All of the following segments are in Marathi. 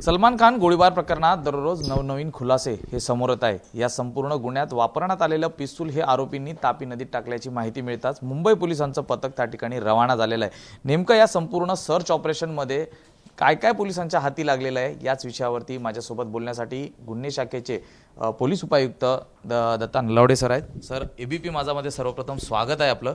सलमान खान गोळीबार प्रकरणात दररोज नवनवीन खुलासे हे समोर येत आहे। या संपूर्ण गुन्ह्यात वापरण्यात आलेलं पिस्तूल हे आरोपींनी तापी नदीत टाकल्याची माहिती मिळताच मुंबई पोलिसांचं पथक त्या ठिकाणी रवाना झालेलं आहे। नेमकं या संपूर्ण सर्च ऑपरेशन मध्ये काय काय पोलिसांच्या हाती लागलेलं आहे याच विषयावरती माझ्यासोबत बोलण्यासाठी गुन्हे शाखेचे पोलीस उपायुक्त दत्ता नलावडे सर आहेत। सर, एबीपी माझामध्ये सर्वप्रथम स्वागत आहे आपलं।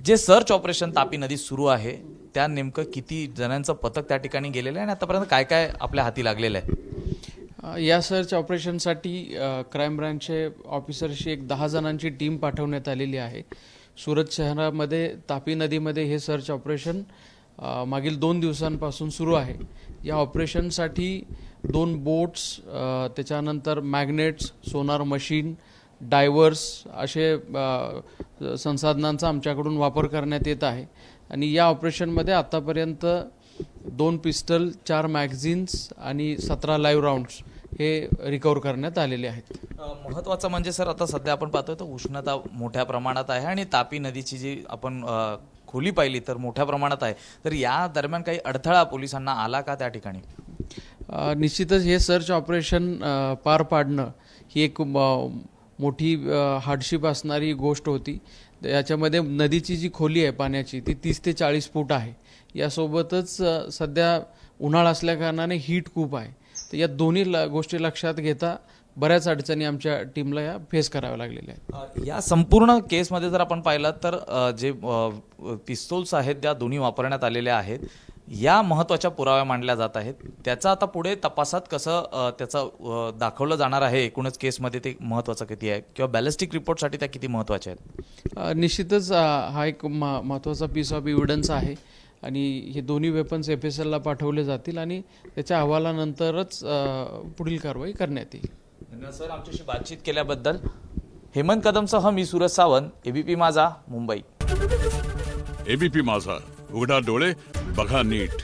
जे सर्च ऑपरेशन तापी नदीत सुरू आहे त्या नेमकं किती जणांचं पथक त्या ठिकाणी गेलेलं आहे आणि आतापर्यंत काय काय आपल्या हाती लागलेलं आहे? या सर्च ऑपरेशनसाठी क्राईम ब्रांचचे ऑफिसरशी एक 10 जणांची टीम पाठवण्यात आलेली आहे। सुरत शहरामध्ये तापी नदीमध्ये हे सर्च ऑपरेशन मागील 2 दिवसांपासून सुरू आहे। या ऑपरेशनसाठी 2 बोट्स, त्याच्यानंतर मॅग्नेट्स, सोनार मशीन, डायव्हर्स असे संसाधनांचा आमच्याकडून वापर करण्यात येत आहे आणि या ऑपरेशनमध्ये आतापर्यंत 2 पिस्टल, 4 मॅगझिन्स आणि 17 लाईव्ह राऊंड्स हे रिकव्हर करण्यात आलेले आहेत। महत्त्वाचं म्हणजे सर, आता सध्या आपण पाहतोय तर उष्णता मोठ्या प्रमाणात आहे आणि तापी नदीची जी आपण खोली पाहिली तर मोठ्या प्रमाणात आहे, तर या दरम्यान काही अडथळा पोलिसांना आला का त्या ठिकाणी? निश्चितच हे सर्च ऑपरेशन पार पाडणं ही एक मोठी हार्डशिप असणारी गोष्ट होती। याच्यामध्ये नदीची जी खोली आहे पाण्याची ती 30 ते 40 फूट आहे। यासोबतच सध्या उन्हाळा असल्याकारणाने हीट खूप आहे। तर या दोन्ही गोष्टी लक्षात घेता बऱ्याच अडचणी आमच्या टीमला या फेस कराव्या लागलेल्या आहेत। या संपूर्ण केसमध्ये जर आपण पाहिलं तर जे पिस्तूल्स आहेत त्या दोन्ही वापरण्यात आलेल्या आहेत, या महत्त्वाच्या पुराव्या मानल्या जात आहेत। त्याचा आता पुढे तपासात कसं त्याचं दाखवलं जाणार आहे एकूणच केसमध्ये ते महत्त्वाचं किती आहे किंवा बॅलिस्टिक रिपोर्टसाठी त्या किती महत्त्वाच्या आहेत? निश्चितच हा एक महत्त्वाचा पीस ऑफ एव्हिडन्स आहे आणि हे दोन्ही वेपन्स FSL ला पाठवले जातील आणि त्याच्या अहवालानंतरच पुढील कारवाई करण्यात येईल। धन्यवाद सर, आमच्याशी बातचीत केल्याबद्दल। हेमंत कदमसह मी सूरज सावंत, एबीपी माझा, मुंबई। एबीपी माझा, उघडा डोळे बघा नीट।